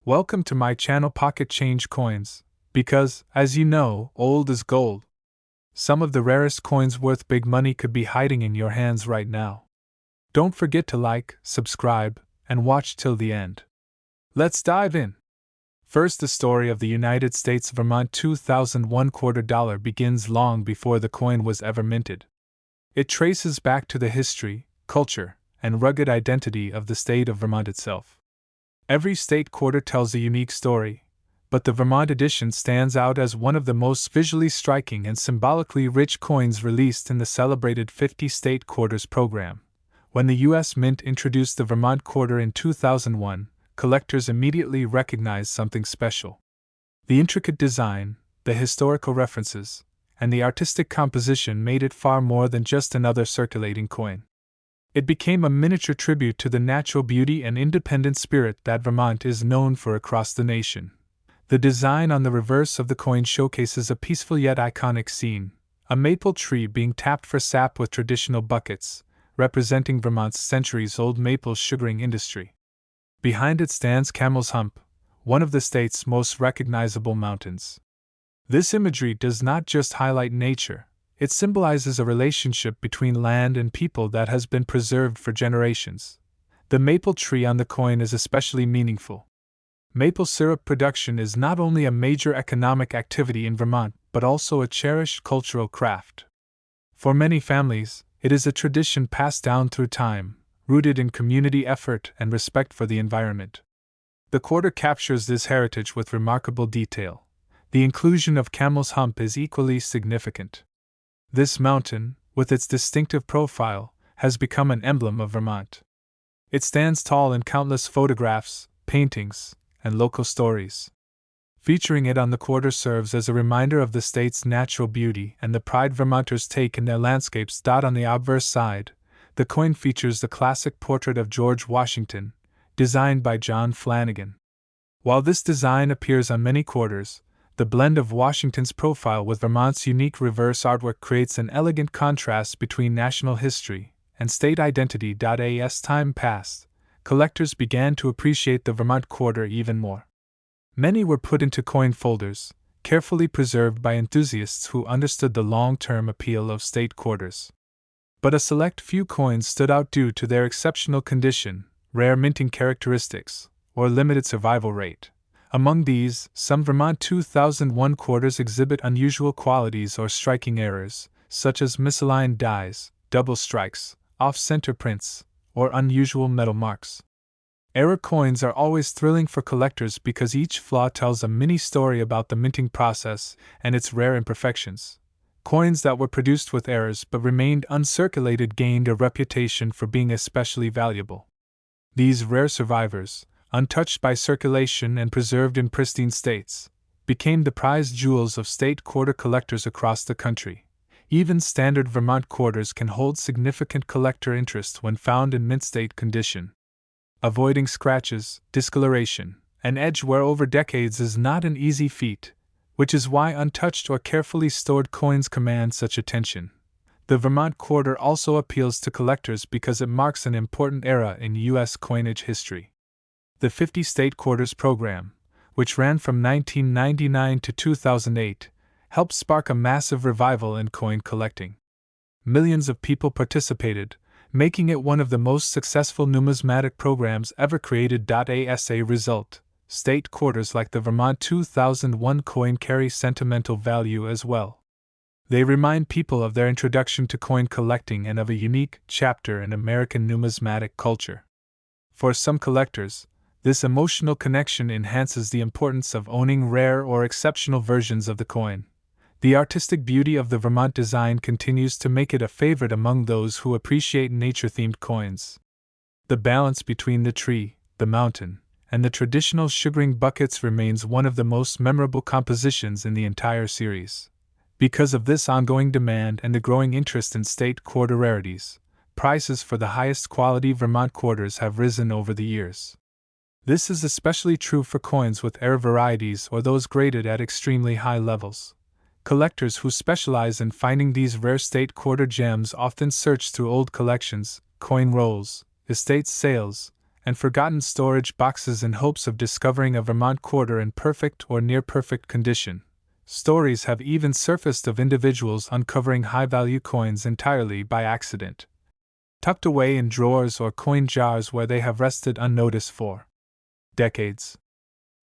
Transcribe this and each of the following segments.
Welcome to my channel Pocket Change Coins, because, as you know, old is gold. Some of the rarest coins worth big money could be hiding in your hands right now. Don't forget to like, subscribe, and watch till the end. Let's dive in. First, the story of the United States Vermont 2001 quarter dollar begins long before the coin was ever minted. It traces back to the history, culture, and rugged identity of the state of Vermont itself. Every state quarter tells a unique story, but the Vermont edition stands out as one of the most visually striking and symbolically rich coins released in the celebrated 50 state quarters program. When the U.S. Mint introduced the Vermont quarter in 2001, collectors immediately recognized something special. The intricate design, the historical references, and the artistic composition made it far more than just another circulating coin. It became a miniature tribute to the natural beauty and independent spirit that Vermont is known for across the nation. The design on the reverse of the coin showcases a peaceful yet iconic scene, a maple tree being tapped for sap with traditional buckets, representing Vermont's centuries-old maple sugaring industry. Behind it stands Camel's Hump, one of the state's most recognizable mountains. This imagery does not just highlight nature, it symbolizes a relationship between land and people that has been preserved for generations. The maple tree on the coin is especially meaningful. Maple syrup production is not only a major economic activity in Vermont, but also a cherished cultural craft. For many families, it is a tradition passed down through time, rooted in community effort and respect for the environment. The quarter captures this heritage with remarkable detail. The inclusion of Camel's Hump is equally significant. This mountain, with its distinctive profile, has become an emblem of Vermont. It stands tall in countless photographs, paintings, and local stories. Featuring it on the quarter serves as a reminder of the state's natural beauty and the pride Vermonters take in their landscapes. On the obverse side, the coin features the classic portrait of George Washington, designed by John Flanagan. While this design appears on many quarters, the blend of Washington's profile with Vermont's unique reverse artwork creates an elegant contrast between national history and state identity. As time passed, collectors began to appreciate the Vermont quarter even more. Many were put into coin folders, carefully preserved by enthusiasts who understood the long-term appeal of state quarters. But a select few coins stood out due to their exceptional condition, rare minting characteristics, or limited survival rate. Among these, some Vermont 2001 quarters exhibit unusual qualities or striking errors, such as misaligned dies, double strikes, off-center prints, or unusual metal marks. Error coins are always thrilling for collectors because each flaw tells a mini-story about the minting process and its rare imperfections. Coins that were produced with errors but remained uncirculated gained a reputation for being especially valuable. These rare survivors, untouched by circulation and preserved in pristine states, became the prized jewels of state quarter collectors across the country. Even standard Vermont quarters can hold significant collector interest when found in mint state condition. Avoiding scratches, discoloration, and edge wear over decades is not an easy feat, which is why untouched or carefully stored coins command such attention. The Vermont quarter also appeals to collectors because it marks an important era in U.S. coinage history. The 50 State Quarters program, which ran from 1999 to 2008, helped spark a massive revival in coin collecting. Millions of people participated, making it one of the most successful numismatic programs ever created. As a result, state quarters like the Vermont 2001 coin carry sentimental value as well. They remind people of their introduction to coin collecting and of a unique chapter in American numismatic culture. For some collectors, this emotional connection enhances the importance of owning rare or exceptional versions of the coin. The artistic beauty of the Vermont design continues to make it a favorite among those who appreciate nature-themed coins. The balance between the tree, the mountain, and the traditional sugaring buckets remains one of the most memorable compositions in the entire series. Because of this ongoing demand and the growing interest in state quarter rarities, prices for the highest quality Vermont quarters have risen over the years. This is especially true for coins with error varieties or those graded at extremely high levels. Collectors who specialize in finding these rare state quarter gems often search through old collections, coin rolls, estate sales, and forgotten storage boxes in hopes of discovering a Vermont quarter in perfect or near perfect condition. Stories have even surfaced of individuals uncovering high-value coins entirely by accident, tucked away in drawers or coin jars where they have rested unnoticed for decades.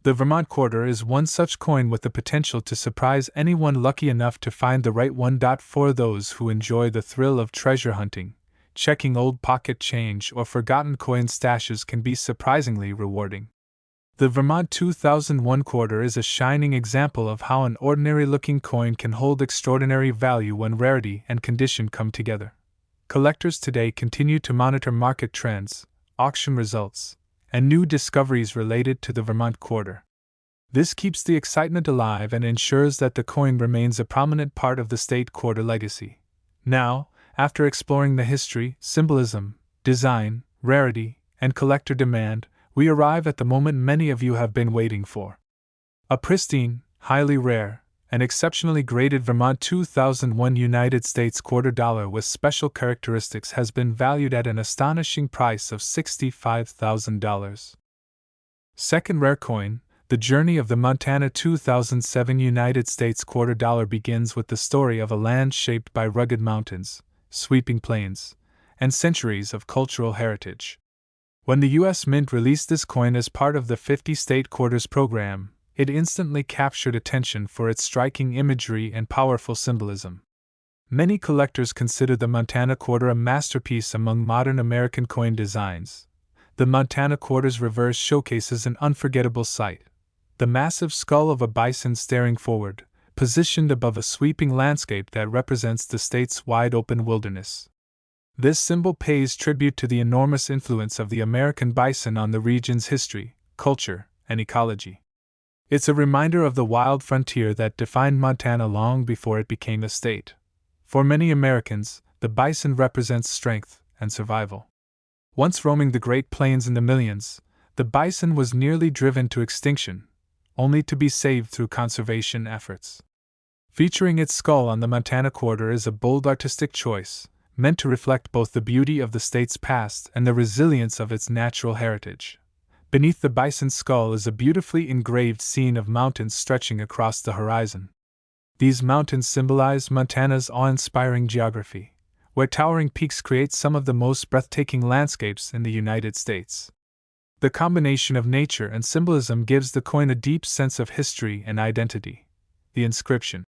The Vermont quarter is one such coin with the potential to surprise anyone lucky enough to find the right one. For those who enjoy the thrill of treasure hunting, checking old pocket change or forgotten coin stashes can be surprisingly rewarding. The Vermont 2001 quarter is a shining example of how an ordinary-looking coin can hold extraordinary value when rarity and condition come together. Collectors today continue to monitor market trends, auction results, and new discoveries related to the Vermont quarter. This keeps the excitement alive and ensures that the coin remains a prominent part of the state quarter legacy. Now, after exploring the history, symbolism, design, rarity, and collector demand, we arrive at the moment many of you have been waiting for. A pristine, highly rare, and exceptionally graded Vermont 2001 United States quarter dollar with special characteristics has been valued at an astonishing price of $65,000. Second rare coin, the journey of the Montana 2007 United States quarter dollar begins with the story of a land shaped by rugged mountains, sweeping plains, and centuries of cultural heritage. When the U.S. Mint released this coin as part of the 50 State Quarters program, it instantly captured attention for its striking imagery and powerful symbolism. Many collectors consider the Montana quarter a masterpiece among modern American coin designs. The Montana quarter's reverse showcases an unforgettable sight: the massive skull of a bison staring forward, positioned above a sweeping landscape that represents the state's wide-open wilderness. This symbol pays tribute to the enormous influence of the American bison on the region's history, culture, and ecology. It's a reminder of the wild frontier that defined Montana long before it became a state. For many Americans, the bison represents strength and survival. Once roaming the Great Plains in the millions, the bison was nearly driven to extinction, only to be saved through conservation efforts. Featuring its skull on the Montana quarter is a bold artistic choice, meant to reflect both the beauty of the state's past and the resilience of its natural heritage. Beneath the bison's skull is a beautifully engraved scene of mountains stretching across the horizon. These mountains symbolize Montana's awe-inspiring geography, where towering peaks create some of the most breathtaking landscapes in the United States. The combination of nature and symbolism gives the coin a deep sense of history and identity. The inscription,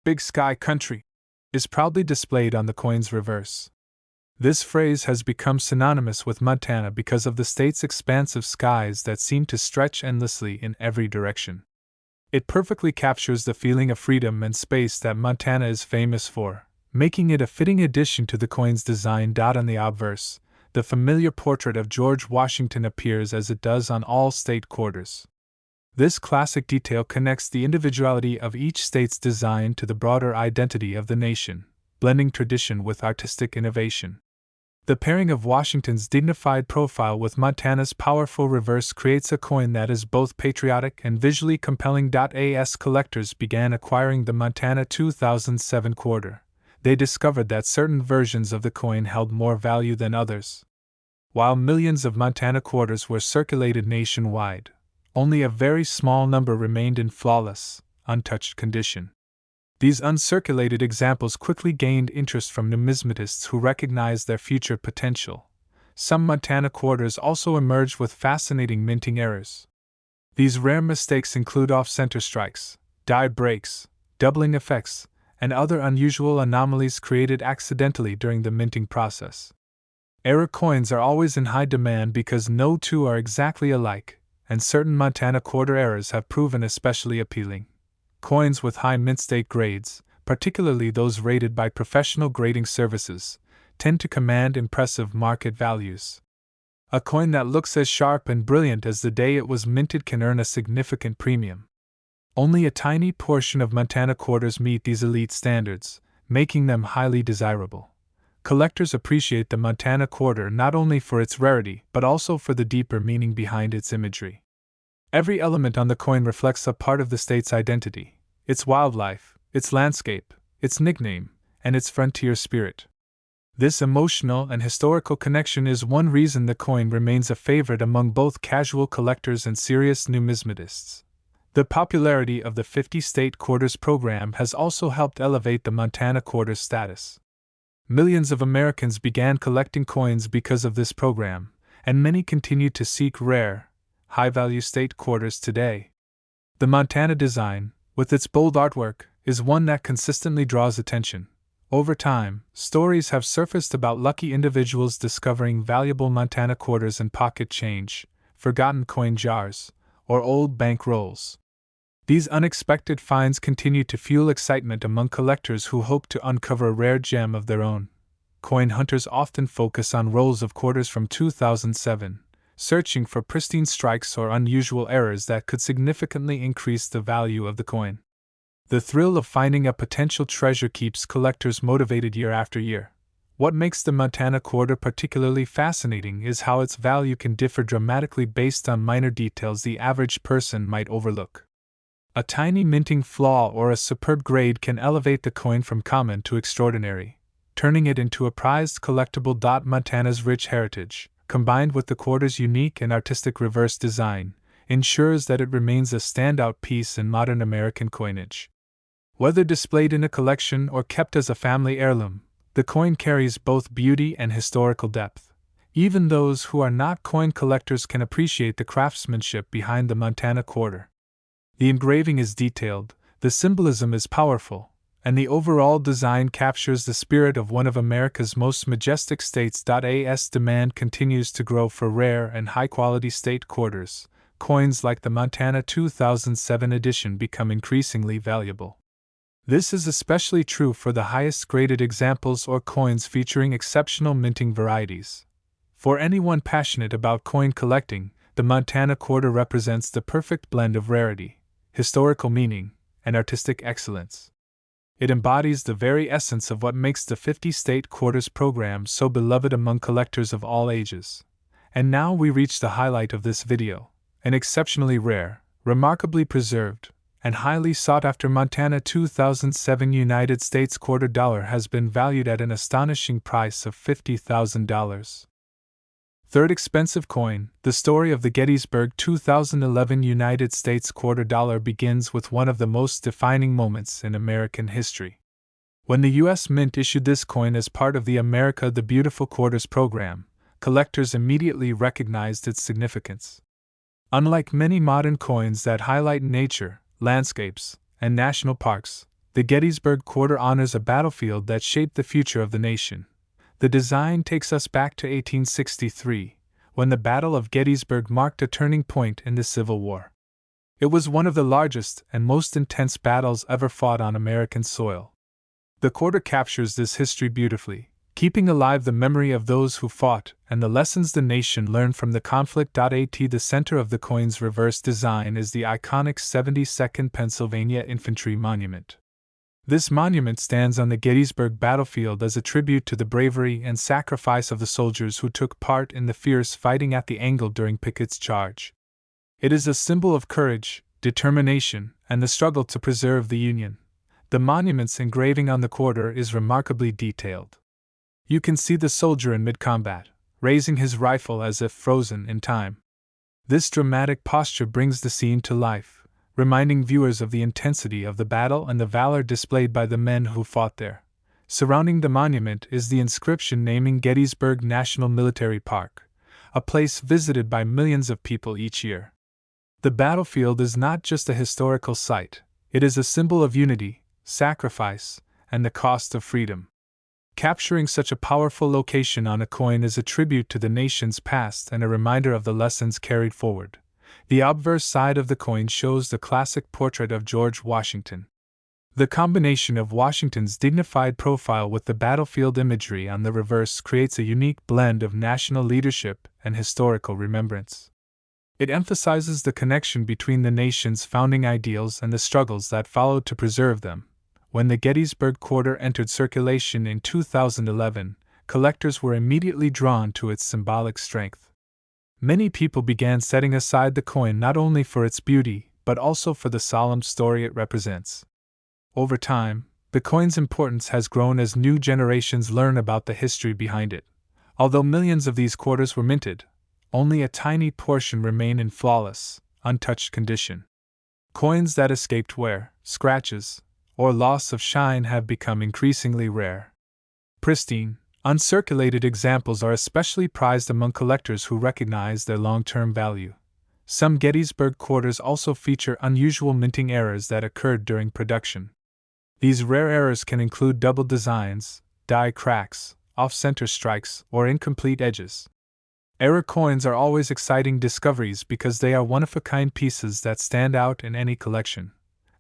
"Big Sky Country," is proudly displayed on the coin's reverse. This phrase has become synonymous with Montana because of the state's expansive skies that seem to stretch endlessly in every direction. It perfectly captures the feeling of freedom and space that Montana is famous for, making it a fitting addition to the coin's design. On the obverse, the familiar portrait of George Washington appears as it does on all state quarters. This classic detail connects the individuality of each state's design to the broader identity of the nation, blending tradition with artistic innovation. The pairing of Washington's dignified profile with Montana's powerful reverse creates a coin that is both patriotic and visually compelling. As collectors began acquiring the Montana 2007 quarter, they discovered that certain versions of the coin held more value than others. While millions of Montana quarters were circulated nationwide, only a very small number remained in flawless, untouched condition. These uncirculated examples quickly gained interest from numismatists who recognized their future potential. Some Montana quarters also emerged with fascinating minting errors. These rare mistakes include off-center strikes, die breaks, doubling effects, and other unusual anomalies created accidentally during the minting process. Error coins are always in high demand because no two are exactly alike, and certain Montana quarter errors have proven especially appealing. Coins with high mint state grades, particularly those rated by professional grading services, tend to command impressive market values. A coin that looks as sharp and brilliant as the day it was minted can earn a significant premium. Only a tiny portion of Montana quarters meet these elite standards, making them highly desirable. Collectors appreciate the Montana quarter not only for its rarity but also for the deeper meaning behind its imagery. Every element on the coin reflects a part of the state's identity: its wildlife, its landscape, its nickname, and its frontier spirit. This emotional and historical connection is one reason the coin remains a favorite among both casual collectors and serious numismatists. The popularity of the 50-state quarters program has also helped elevate the Montana quarter's status. Millions of Americans began collecting coins because of this program, and many continue to seek rare, high-value state quarters today. The Montana design, with its bold artwork, is one that consistently draws attention. Over time, stories have surfaced about lucky individuals discovering valuable Montana quarters and pocket change, forgotten coin jars, or old bank rolls. These unexpected finds continue to fuel excitement among collectors who hope to uncover a rare gem of their own. Coin hunters often focus on rolls of quarters from 2007, searching for pristine strikes or unusual errors that could significantly increase the value of the coin. The thrill of finding a potential treasure keeps collectors motivated year after year. What makes the Montana quarter particularly fascinating is how its value can differ dramatically based on minor details the average person might overlook. A tiny minting flaw or a superb grade can elevate the coin from common to extraordinary, turning it into a prized collectible. Montana's rich heritage, combined with the quarter's unique and artistic reverse design, ensures that it remains a standout piece in modern American coinage. Whether displayed in a collection or kept as a family heirloom, the coin carries both beauty and historical depth. Even those who are not coin collectors can appreciate the craftsmanship behind the Montana quarter. The engraving is detailed, the symbolism is powerful, and the overall design captures the spirit of one of America's most majestic states. As demand continues to grow for rare and high-quality state quarters, coins like the Montana 2007 edition become increasingly valuable. This is especially true for the highest graded examples or coins featuring exceptional minting varieties. For anyone passionate about coin collecting, the Montana quarter represents the perfect blend of rarity, historical meaning, and artistic excellence. It embodies the very essence of what makes the 50-state quarters program so beloved among collectors of all ages. And now we reach the highlight of this video: an exceptionally rare, remarkably preserved, and highly sought-after Montana 2007 United States quarter dollar has been valued at an astonishing price of $50,000. Third expensive coin. The story of the Gettysburg 2011 United States quarter dollar begins with one of the most defining moments in American history. When the U.S. Mint issued this coin as part of the America the Beautiful Quarters program, collectors immediately recognized its significance. Unlike many modern coins that highlight nature, landscapes, and national parks, the Gettysburg quarter honors a battlefield that shaped the future of the nation. The design takes us back to 1863, when the Battle of Gettysburg marked a turning point in the Civil War. It was one of the largest and most intense battles ever fought on American soil. The quarter captures this history beautifully, keeping alive the memory of those who fought and the lessons the nation learned from the conflict. At the center of the coin's reverse design is the iconic 72nd Pennsylvania Infantry Monument. This monument stands on the Gettysburg battlefield as a tribute to the bravery and sacrifice of the soldiers who took part in the fierce fighting at the angle during Pickett's charge. It is a symbol of courage, determination, and the struggle to preserve the Union. The monument's engraving on the quarter is remarkably detailed. You can see the soldier in mid-combat, raising his rifle as if frozen in time. This dramatic posture brings the scene to life, reminding viewers of the intensity of the battle and the valor displayed by the men who fought there. Surrounding the monument is the inscription naming Gettysburg National Military Park, a place visited by millions of people each year. The battlefield is not just a historical site, it is a symbol of unity, sacrifice, and the cost of freedom. Capturing such a powerful location on a coin is a tribute to the nation's past and a reminder of the lessons carried forward. The obverse side of the coin shows the classic portrait of George Washington. The combination of Washington's dignified profile with the battlefield imagery on the reverse creates a unique blend of national leadership and historical remembrance. It emphasizes the connection between the nation's founding ideals and the struggles that followed to preserve them. When the Gettysburg quarter entered circulation in 2011, collectors were immediately drawn to its symbolic strength. Many people began setting aside the coin not only for its beauty, but also for the solemn story it represents. Over time, the coin's importance has grown as new generations learn about the history behind it. Although millions of these quarters were minted, only a tiny portion remain in flawless, untouched condition. Coins that escaped wear, scratches, or loss of shine have become increasingly rare. Pristine, uncirculated examples are especially prized among collectors who recognize their long-term value. Some Gettysburg quarters also feature unusual minting errors that occurred during production. These rare errors can include double designs, die cracks, off-center strikes, or incomplete edges. Error coins are always exciting discoveries because they are one-of-a-kind pieces that stand out in any collection.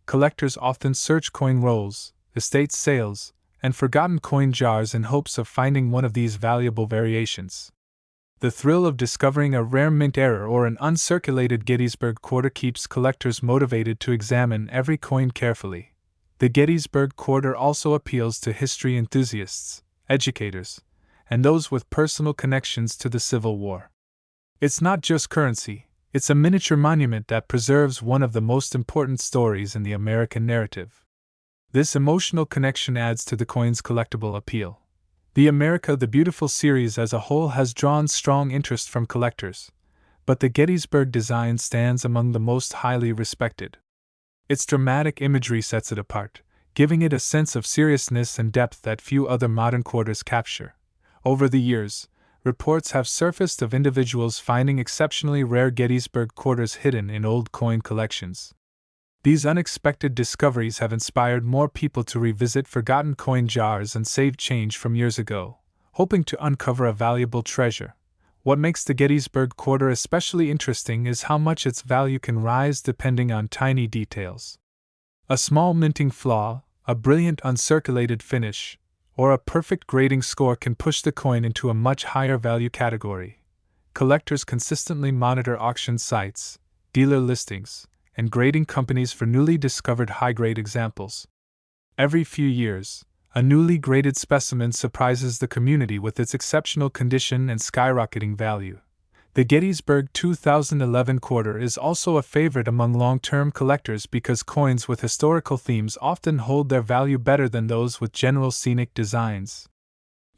Collectors often search coin rolls, estate sales, and forgotten coin jars in hopes of finding one of these valuable variations. The thrill of discovering a rare mint error or an uncirculated Gettysburg quarter keeps collectors motivated to examine every coin carefully. The Gettysburg quarter also appeals to history enthusiasts, educators, and those with personal connections to the Civil War. It's not just currency, it's a miniature monument that preserves one of the most important stories in the American narrative. This emotional connection adds to the coin's collectible appeal. The America the Beautiful series as a whole has drawn strong interest from collectors, but the Gettysburg design stands among the most highly respected. Its dramatic imagery sets it apart, giving it a sense of seriousness and depth that few other modern quarters capture. Over the years, reports have surfaced of individuals finding exceptionally rare Gettysburg quarters hidden in old coin collections. These unexpected discoveries have inspired more people to revisit forgotten coin jars and save change from years ago, hoping to uncover a valuable treasure. What makes the Gettysburg quarter especially interesting is how much its value can rise depending on tiny details. A small minting flaw, a brilliant uncirculated finish, or a perfect grading score can push the coin into a much higher value category. Collectors consistently monitor auction sites, dealer listings, and grading companies for newly discovered high-grade examples. Every few years, a newly graded specimen surprises the community with its exceptional condition and skyrocketing value. The Gettysburg 2011 quarter is also a favorite among long-term collectors because coins with historical themes often hold their value better than those with general scenic designs.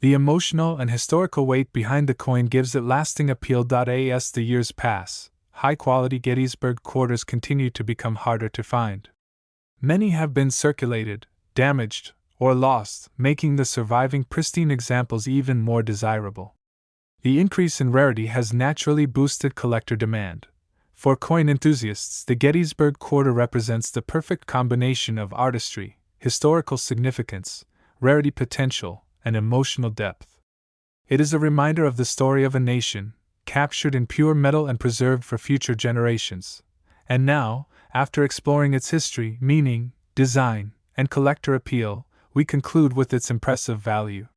The emotional and historical weight behind the coin gives it lasting appeal. As the years pass, high-quality Gettysburg quarters continue to become harder to find. Many have been circulated, damaged, or lost, making the surviving pristine examples even more desirable. The increase in rarity has naturally boosted collector demand. For coin enthusiasts, the Gettysburg quarter represents the perfect combination of artistry, historical significance, rarity potential, and emotional depth. It is a reminder of the story of a nation, captured in pure metal and preserved for future generations. And now, after exploring its history, meaning, design, and collector appeal, we conclude with its impressive value.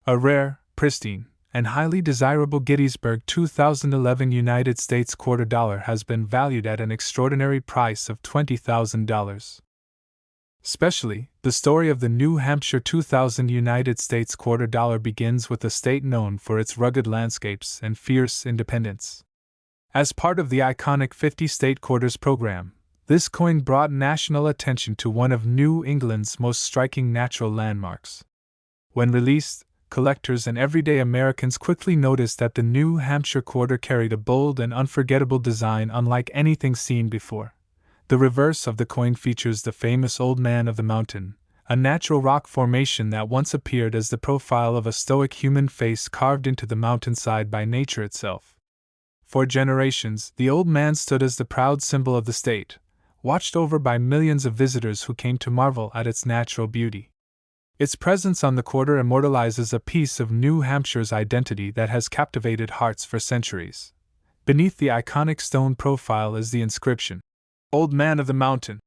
A rare, pristine, and highly desirable Gettysburg 2011 United States quarter dollar has been valued at an extraordinary price of $20,000. Especially, the story of the New Hampshire 2000 United States quarter dollar begins with a state known for its rugged landscapes and fierce independence. As part of the iconic 50-state quarters program, this coin brought national attention to one of New England's most striking natural landmarks. When released, collectors and everyday Americans quickly noticed that the New Hampshire quarter carried a bold and unforgettable design unlike anything seen before. The reverse of the coin features the famous Old Man of the Mountain, a natural rock formation that once appeared as the profile of a stoic human face carved into the mountainside by nature itself. For generations, the Old Man stood as the proud symbol of the state, watched over by millions of visitors who came to marvel at its natural beauty. Its presence on the quarter immortalizes a piece of New Hampshire's identity that has captivated hearts for centuries. Beneath the iconic stone profile is the inscription, Old Man of the Mountain,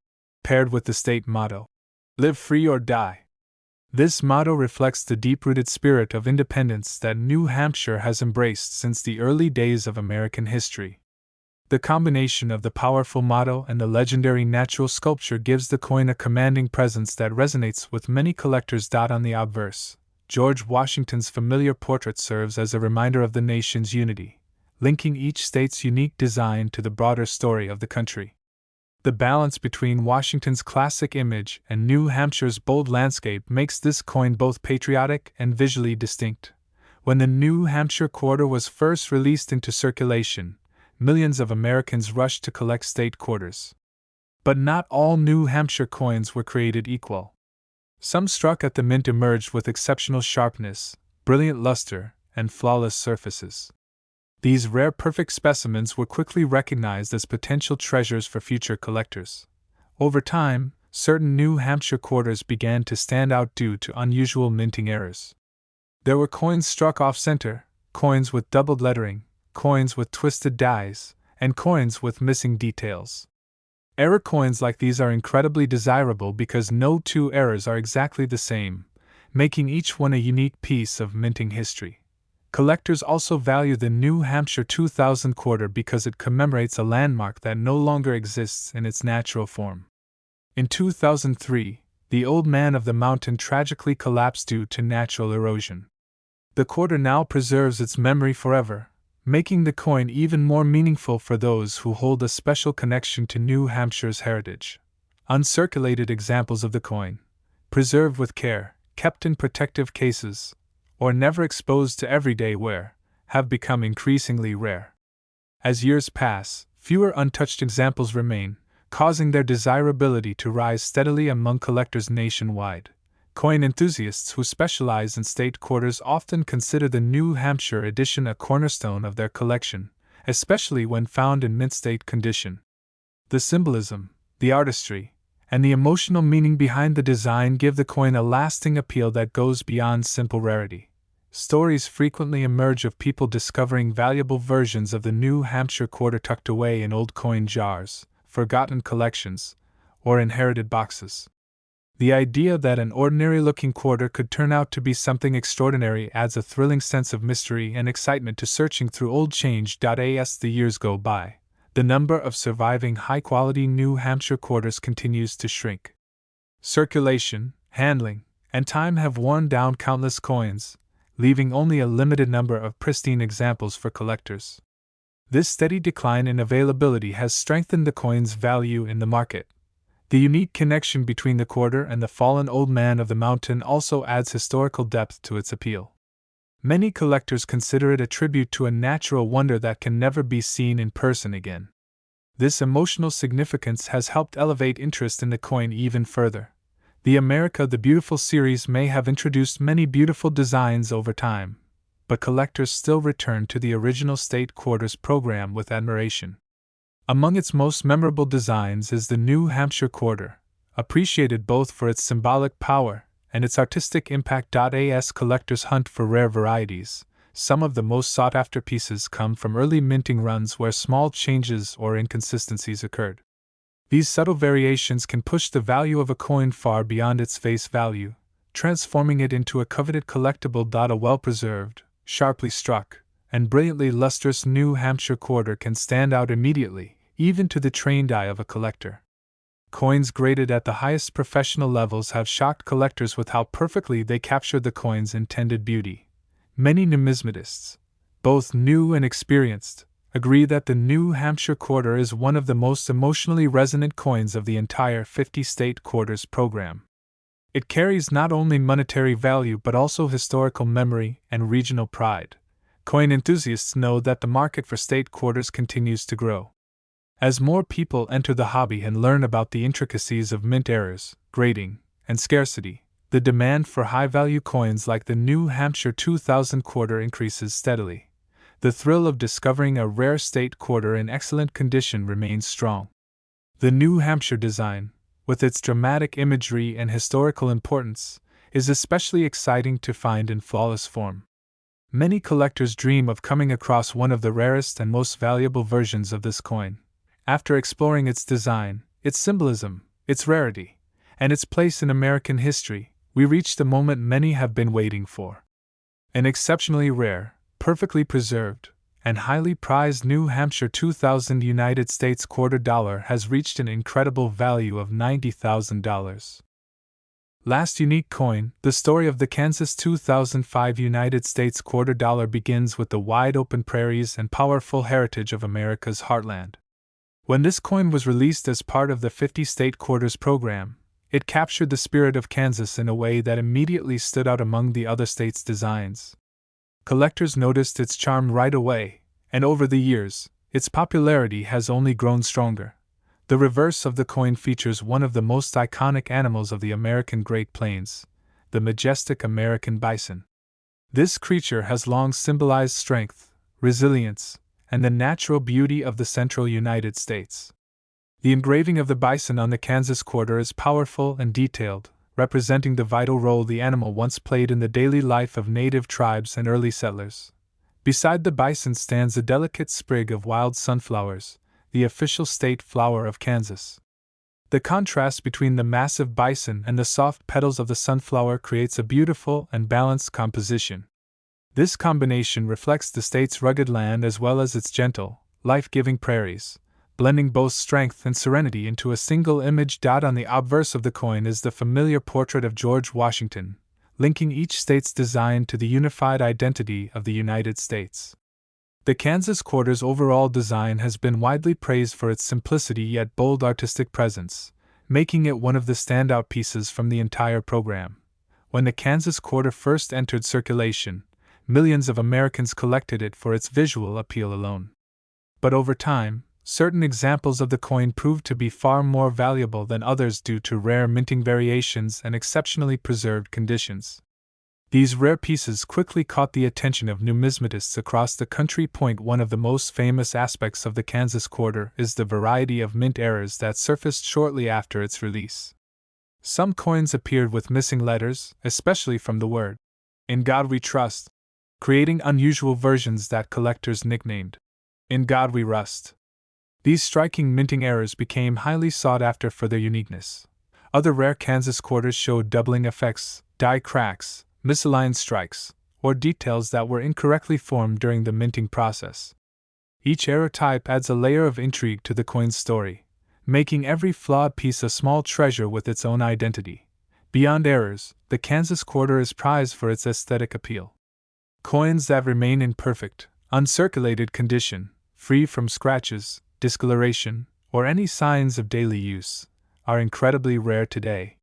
paired with the state motto, Live Free or Die. This motto reflects the deep-rooted spirit of independence that New Hampshire has embraced since the early days of American history. The combination of the powerful motto and the legendary natural sculpture gives the coin a commanding presence that resonates with many collectors. On the obverse, George Washington's familiar portrait serves as a reminder of the nation's unity, linking each state's unique design to the broader story of the country. The balance between Washington's classic image and New Hampshire's bold landscape makes this coin both patriotic and visually distinct. When the New Hampshire quarter was first released into circulation, millions of Americans rushed to collect state quarters. But not all New Hampshire coins were created equal. Some struck at the mint emerged with exceptional sharpness, brilliant luster, and flawless surfaces. These rare perfect specimens were quickly recognized as potential treasures for future collectors. Over time, certain New Hampshire quarters began to stand out due to unusual minting errors. There were coins struck off-center, coins with doubled lettering, coins with twisted dies, and coins with missing details. Error coins like these are incredibly desirable because no two errors are exactly the same, making each one a unique piece of minting history. Collectors also value the New Hampshire 2000 quarter because it commemorates a landmark that no longer exists in its natural form. In 2003, the Old Man of the Mountain tragically collapsed due to natural erosion. The quarter now preserves its memory forever, making the coin even more meaningful for those who hold a special connection to New Hampshire's heritage. Uncirculated examples of the coin, preserved with care, kept in protective cases, or never exposed to everyday wear, have become increasingly rare. As years pass, fewer untouched examples remain, causing their desirability to rise steadily among collectors nationwide. Coin enthusiasts who specialize in state quarters often consider the New Hampshire edition a cornerstone of their collection, especially when found in mint state condition. The symbolism, the artistry, and the emotional meaning behind the design give the coin a lasting appeal that goes beyond simple rarity. Stories frequently emerge of people discovering valuable versions of the New Hampshire quarter tucked away in old coin jars, forgotten collections, or inherited boxes. The idea that an ordinary-looking quarter could turn out to be something extraordinary adds a thrilling sense of mystery and excitement to searching through old change. As the years go by, the number of surviving high-quality New Hampshire quarters continues to shrink. Circulation, handling, and time have worn down countless coins, leaving only a limited number of pristine examples for collectors. This steady decline in availability has strengthened the coin's value in the market. The unique connection between the quarter and the fallen Old Man of the Mountain also adds historical depth to its appeal. Many collectors consider it a tribute to a natural wonder that can never be seen in person again. This emotional significance has helped elevate interest in the coin even further. The America the Beautiful series may have introduced many beautiful designs over time, but collectors still return to the original state quarters program with admiration. Among its most memorable designs is the New Hampshire quarter, appreciated both for its symbolic power and its artistic impact. As collectors hunt for rare varieties, some of the most sought-after pieces come from early minting runs where small changes or inconsistencies occurred. These subtle variations can push the value of a coin far beyond its face value, transforming it into a coveted collectible. A well-preserved, sharply struck, and brilliantly lustrous New Hampshire quarter can stand out immediately, even to the trained eye of a collector. Coins graded at the highest professional levels have shocked collectors with how perfectly they captured the coin's intended beauty. Many numismatists, both new and experienced, agree that the New Hampshire quarter is one of the most emotionally resonant coins of the entire 50-state quarters program. It carries not only monetary value but also historical memory and regional pride. Coin enthusiasts know that the market for state quarters continues to grow. As more people enter the hobby and learn about the intricacies of mint errors, grading, and scarcity, the demand for high-value coins like the New Hampshire 2000 quarter increases steadily. The thrill of discovering a rare state quarter in excellent condition remains strong. The New Hampshire design, with its dramatic imagery and historical importance, is especially exciting to find in flawless form. Many collectors dream of coming across one of the rarest and most valuable versions of this coin. After exploring its design, its symbolism, its rarity, and its place in American history, we reach the moment many have been waiting for. An exceptionally rare, perfectly preserved, and highly prized New Hampshire 2000 United States quarter dollar has reached an incredible value of $90,000. Last unique coin, the story of the Kansas 2005 United States quarter dollar begins with the wide-open prairies and powerful heritage of America's heartland. When this coin was released as part of the 50 State Quarters program, it captured the spirit of Kansas in a way that immediately stood out among the other states' designs. Collectors noticed its charm right away, and over the years, its popularity has only grown stronger. The reverse of the coin features one of the most iconic animals of the American Great Plains, the majestic American bison. This creature has long symbolized strength, resilience, and the natural beauty of the central United States. The engraving of the bison on the Kansas quarter is powerful and detailed, representing the vital role the animal once played in the daily life of native tribes and early settlers. Beside the bison stands a delicate sprig of wild sunflowers, the official state flower of Kansas. The contrast between the massive bison and the soft petals of the sunflower creates a beautiful and balanced composition. This combination reflects the state's rugged land as well as its gentle, life-giving prairies, blending both strength and serenity into a single image. On the obverse of the coin is the familiar portrait of George Washington, linking each state's design to the unified identity of the United States. The Kansas quarter's overall design has been widely praised for its simplicity yet bold artistic presence, making it one of the standout pieces from the entire program. When the Kansas quarter first entered circulation, millions of Americans collected it for its visual appeal alone. But over time, certain examples of the coin proved to be far more valuable than others due to rare minting variations and exceptionally preserved conditions. These rare pieces quickly caught the attention of numismatists across the country. One of the most famous aspects of the Kansas quarter is the variety of mint errors that surfaced shortly after its release. Some coins appeared with missing letters, especially from the word "In God We Trust," creating unusual versions that collectors nicknamed "In God We Rust." These striking minting errors became highly sought after for their uniqueness. Other rare Kansas quarters showed doubling effects, die cracks, misaligned strikes, or details that were incorrectly formed during the minting process. Each error type adds a layer of intrigue to the coin's story, making every flawed piece a small treasure with its own identity. Beyond errors, the Kansas quarter is prized for its aesthetic appeal. Coins that remain in perfect, uncirculated condition, free from scratches, discoloration, or any signs of daily use, are incredibly rare today.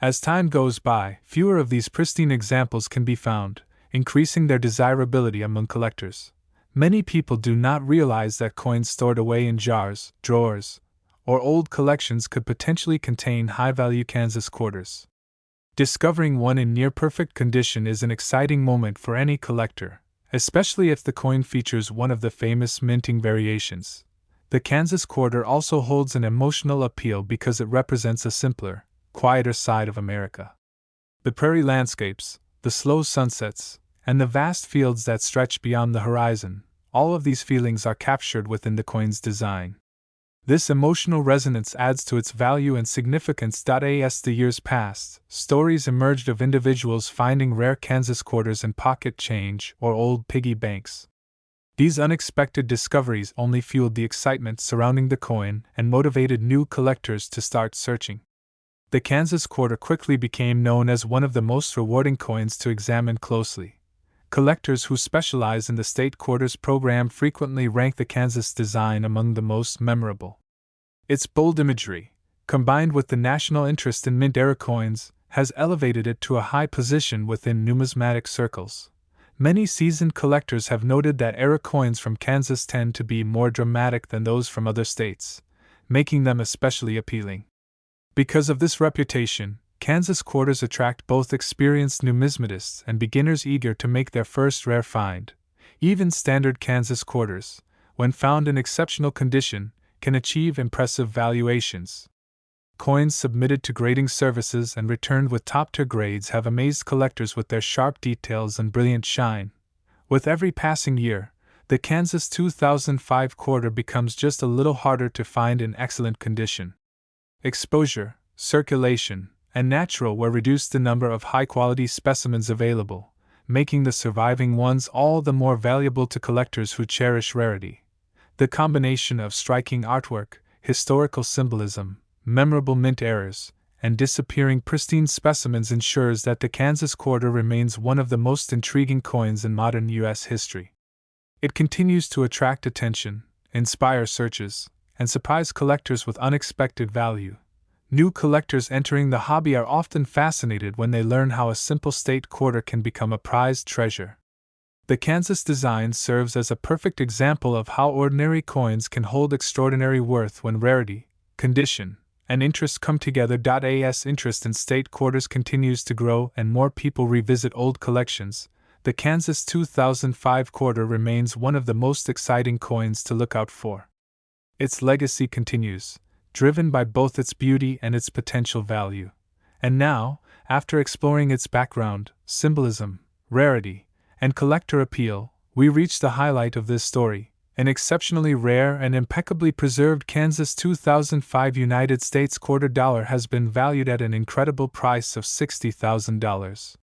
As time goes by, fewer of these pristine examples can be found, increasing their desirability among collectors. Many people do not realize that coins stored away in jars, drawers, or old collections could potentially contain high-value Kansas quarters. Discovering one in near-perfect condition is an exciting moment for any collector, especially if the coin features one of the famous minting variations. The Kansas quarter also holds an emotional appeal because it represents a simpler, quieter side of America. The prairie landscapes, the slow sunsets, and the vast fields that stretch beyond the horizon, all of these feelings are captured within the coin's design. This emotional resonance adds to its value and significance. As the years passed, stories emerged of individuals finding rare Kansas quarters in pocket change or old piggy banks. These unexpected discoveries only fueled the excitement surrounding the coin and motivated new collectors to start searching. The Kansas quarter quickly became known as one of the most rewarding coins to examine closely. Collectors who specialize in the state quarters program frequently rank the Kansas design among the most memorable. Its bold imagery, combined with the national interest in mint-era coins, has elevated it to a high position within numismatic circles. Many seasoned collectors have noted that era coins from Kansas tend to be more dramatic than those from other states, making them especially appealing. Because of this reputation, Kansas quarters attract both experienced numismatists and beginners eager to make their first rare find. Even standard Kansas quarters, when found in exceptional condition, can achieve impressive valuations. Coins submitted to grading services and returned with top-tier grades have amazed collectors with their sharp details and brilliant shine. With every passing year, the Kansas 2005 quarter becomes just a little harder to find in excellent condition. Exposure, circulation, and natural wear reduced the number of high-quality specimens available, making the surviving ones all the more valuable to collectors who cherish rarity. The combination of striking artwork, historical symbolism, memorable mint errors, and disappearing pristine specimens ensures that the Kansas quarter remains one of the most intriguing coins in modern U.S. history. It continues to attract attention, inspire searches, and surprise collectors with unexpected value. New collectors entering the hobby are often fascinated when they learn how a simple state quarter can become a prized treasure. The Kansas design serves as a perfect example of how ordinary coins can hold extraordinary worth when rarity, condition, and interest come together. As interest in state quarters continues to grow and more people revisit old collections, the Kansas 2005 quarter remains one of the most exciting coins to look out for. Its legacy continues, driven by both its beauty and its potential value. And now, after exploring its background, symbolism, rarity, and collector appeal, we reach the highlight of this story. An exceptionally rare and impeccably preserved Kansas 2005 United States quarter dollar has been valued at an incredible price of $60,000.